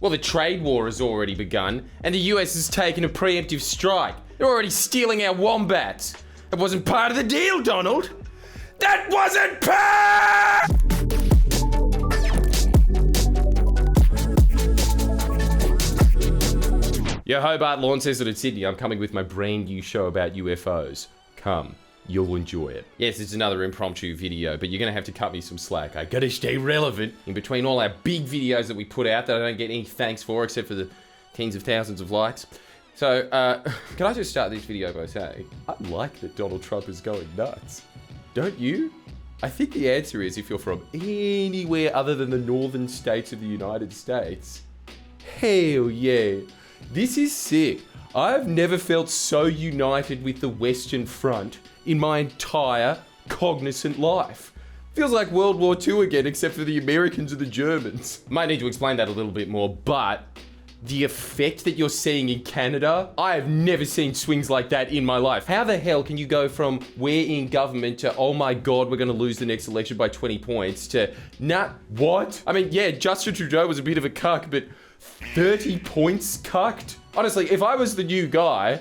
Well, the trade war has already begun, and the US has taken a preemptive strike. They're already stealing our wombats. That wasn't part of the deal, Donald. That wasn't part! Yo, Hobart, Launceston and Sydney. I'm coming with my brand new show about UFOs. Come. You'll enjoy it. Yes, it's another impromptu video, but you're gonna have to cut me some slack. I gotta stay relevant in between all our big videos that we put out that I don't get any thanks for, except for the tens of thousands of likes. So, can I just start this video by saying, I like that Donald Trump is going nuts. Don't you? I think the answer is if you're from anywhere other than the northern states of the United States. Hell yeah. This is sick. I've never felt so united with the Western Front in my entire cognizant life. Feels like World War II again, except for the Americans and the Germans. Might need to explain that a little bit more, but the effect that you're seeing in Canada, I have never seen swings like that in my life. How the hell can you go from we're in government to, oh my God, we're gonna lose the next election by 20 points to, nah, what? I mean, yeah, Justin Trudeau was a bit of a cuck, but 30 points cucked? Honestly, if I was the new guy,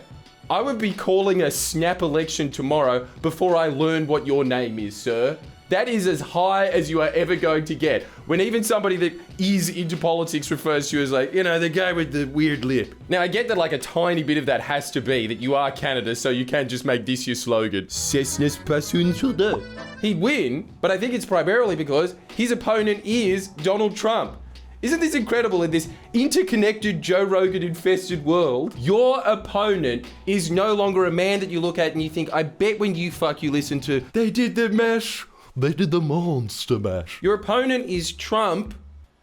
I would be calling a snap election tomorrow before I learn what your name is, sir. That is as high as you are ever going to get. When even somebody that is into politics refers to you as like, you know, the guy with the weird lip. Now, I get that like a tiny bit of that has to be that you are Canada, so you can't just make this your slogan. C'est n'est pas une Trudeau. He'd win, but I think it's primarily because his opponent is Donald Trump. Isn't this incredible in this interconnected Joe Rogan-infested world? Your opponent is no longer a man that you look at and you think, I bet when you fuck you listen to, they did the mash, they did the monster mash. Your opponent is Trump,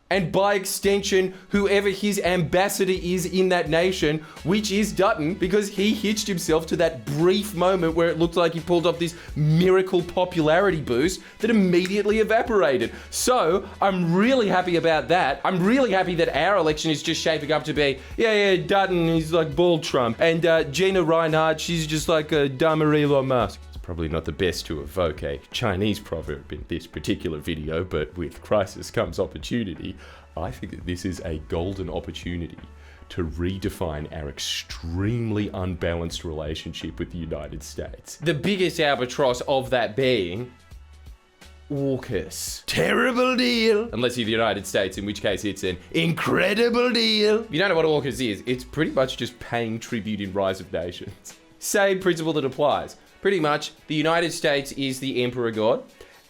and by extension, whoever his ambassador is in that nation, which is Dutton, because he hitched himself to that brief moment where it looked like he pulled off this miracle popularity boost that immediately evaporated. So, I'm really happy about that. I'm really happy that our election is just shaping up to be, yeah, Dutton, he's like bald Trump, and Gina Reinhardt, she's just like a dumber Elon Musk. Probably not the best to evoke a Chinese proverb in this particular video, but with crisis comes opportunity. I think that this is a golden opportunity to redefine our extremely unbalanced relationship with the United States. The biggest albatross of that being AUKUS. Terrible deal. Unless you're the United States, in which case it's an incredible deal. If you don't know what AUKUS is, it's pretty much just paying tribute in Rise of Nations. Same principle that applies. Pretty much, the United States is the emperor god.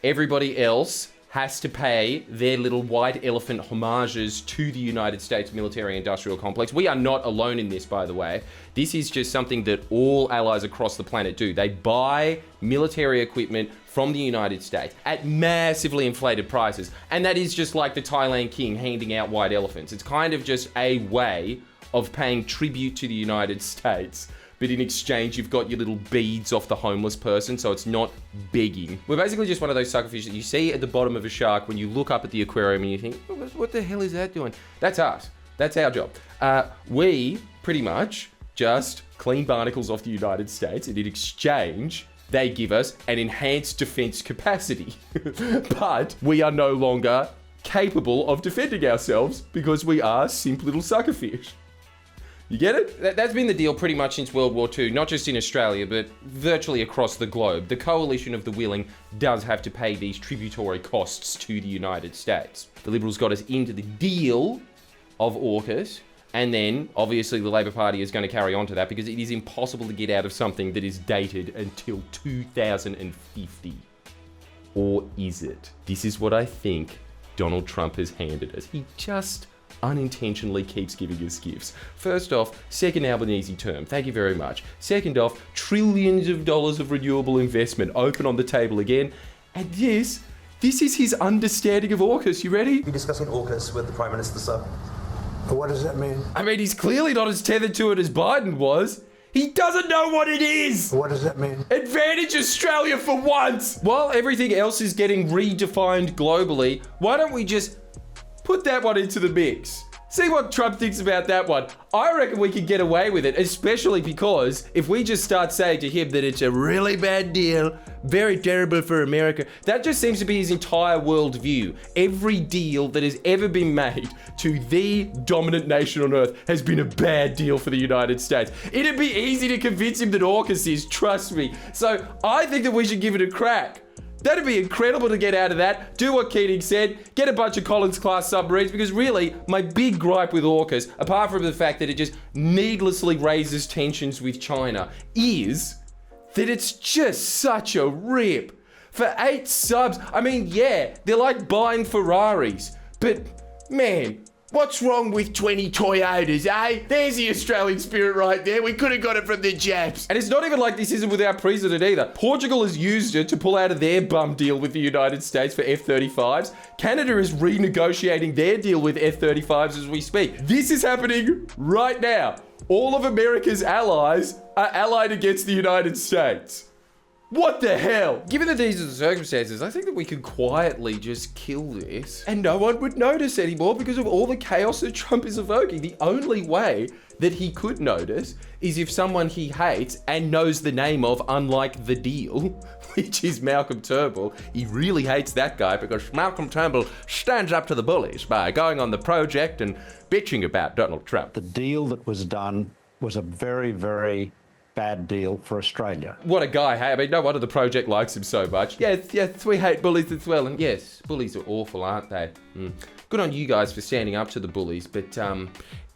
Everybody else has to pay their little white elephant homages to the United States military-industrial complex. We are not alone in this, by the way. This is just something that all allies across the planet do. They buy military equipment from the United States at massively inflated prices. And that is just like the Thailand king handing out white elephants. It's kind of just a way of paying tribute to the United States. But in exchange, you've got your little beads off the homeless person, so it's not begging. We're basically just one of those suckerfish that you see at the bottom of a shark when you look up at the aquarium and you think, oh, what the hell is that doing? That's us. That's our job. We pretty much just clean barnacles off the United States, and in exchange, they give us an enhanced defense capacity. But we are no longer capable of defending ourselves because we are simple little suckerfish. You get it? That's been the deal pretty much since World War II, not just in Australia, but virtually across the globe. The coalition of the willing does have to pay these tributary costs to the United States. The Liberals got us into the deal of AUKUS, and then obviously the Labor Party is going to carry on to that because it is impossible to get out of something that is dated until 2050. Or is it? This is what I think Donald Trump has handed us. He just unintentionally keeps giving us gifts. First off, second Albanese term, thank you very much. Second off, trillions of dollars of renewable investment open on the table again. And this is his understanding of AUKUS. You ready? You're discussing AUKUS with the Prime Minister, sir. What does that mean? I mean, he's clearly not as tethered to it as Biden was. He doesn't know what it is! What does that mean? Advantage Australia for once! While everything else is getting redefined globally, why don't we just put that one into the mix? See what Trump thinks about that one. I reckon we could get away with it, especially because if we just start saying to him that it's a really bad deal, very terrible for America, that just seems to be his entire worldview. Every deal that has ever been made to the dominant nation on earth has been a bad deal for the United States. It'd be easy to convince him that AUKUS is, trust me. So I think that we should give it a crack. That'd be incredible to get out of that. Do what Keating said. Get a bunch of Collins-class submarines, because really, my big gripe with AUKUS, apart from the fact that it just needlessly raises tensions with China, is that it's just such a rip. For 8 subs, I mean, yeah, they're like buying Ferraris, but man, what's wrong with 20 Toyotas, eh? There's the Australian spirit right there. We could have got it from the Japs. And it's not even like this isn't with our president either. Portugal has used it to pull out of their bum deal with the United States for F-35s. Canada is renegotiating their deal with F-35s as we speak. This is happening right now. All of America's allies are allied against the United States. What the hell? Given that these are the circumstances, I think that we could quietly just kill this and no one would notice anymore because of all the chaos that Trump is evoking. The only way that he could notice is if someone he hates and knows the name of, unlike the deal, which is Malcolm Turnbull. He really hates that guy because Malcolm Turnbull stands up to the bullies by going on the project and bitching about Donald Trump. The deal that was done was a very, very bad deal for Australia. What a guy, hey? I mean, no wonder the project likes him so much. Yes, we hate bullies as well. And yes, bullies are awful, aren't they? Good on you guys for standing up to the bullies, but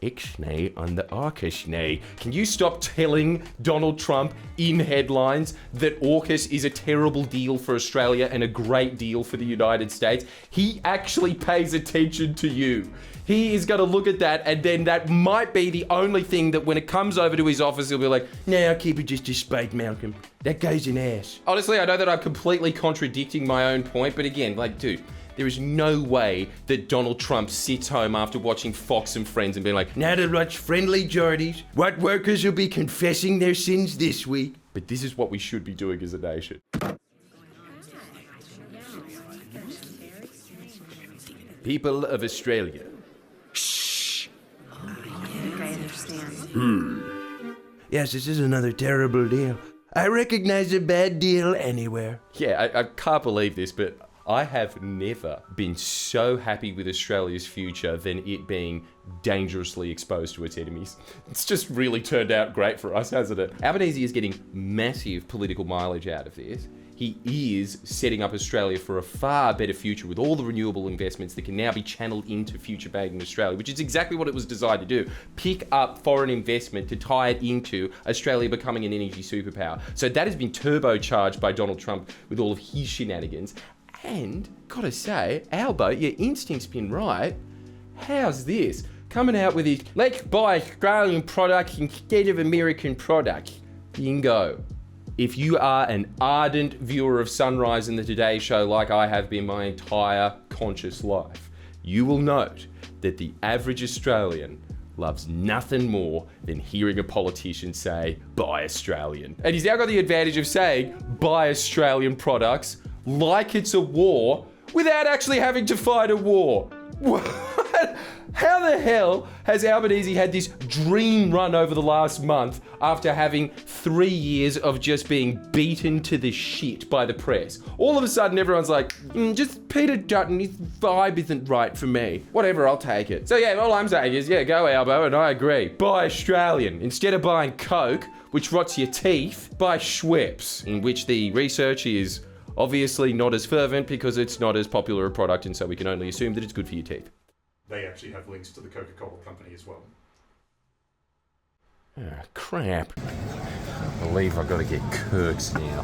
ixnay on the AUKUS. Can you stop telling Donald Trump in headlines that AUKUS is a terrible deal for Australia and a great deal for the United States? He actually pays attention to you. He is going to look at that, and then that might be the only thing that when it comes over to his office, he'll be like, nah, I'll keep it just a spade, Malcolm. That goes in ass. Honestly, I know that I'm completely contradicting my own point, but again, like, dude, there is no way that Donald Trump sits home after watching Fox and Friends and being like, now to watch Friendly Jordies. What workers will be confessing their sins this week? But this is what we should be doing as a nation. People of Australia. Shh. I think I understand. Yes, this is another terrible deal. I recognize a bad deal anywhere. Yeah, I can't believe this, but I have never been so happy with Australia's future than it being dangerously exposed to its enemies. It's just really turned out great for us, hasn't it? Albanese is getting massive political mileage out of this. He is setting up Australia for a far better future with all the renewable investments that can now be channeled into future banking Australia, which is exactly what it was designed to do. Pick up foreign investment to tie it into Australia becoming an energy superpower. So that has been turbocharged by Donald Trump with all of his shenanigans. And, gotta say, Albo, your instinct's been right. How's this? Coming out with his, let's buy Australian products instead of American products. Bingo. If you are an ardent viewer of Sunrise and the Today Show like I have been my entire conscious life, you will note that the average Australian loves nothing more than hearing a politician say, buy Australian. And he's now got the advantage of saying, buy Australian products like it's a war without actually having to fight a war. What? How the hell has Albanese had this dream run over the last month after having 3 years of just being beaten to the shit by the press? All of a sudden, everyone's like, just Peter Dutton, his vibe isn't right for me. Whatever, I'll take it. So yeah, all I'm saying is, yeah, go Albo, and I agree. Buy Australian. Instead of buying Coke, which rots your teeth, buy Schweppes, in which the research is obviously not as fervent because it's not as popular a product, and so we can only assume that it's good for your teeth. They actually have links to the Coca-Cola company as well. Ah, crap. I believe I've got to get Kirk's now.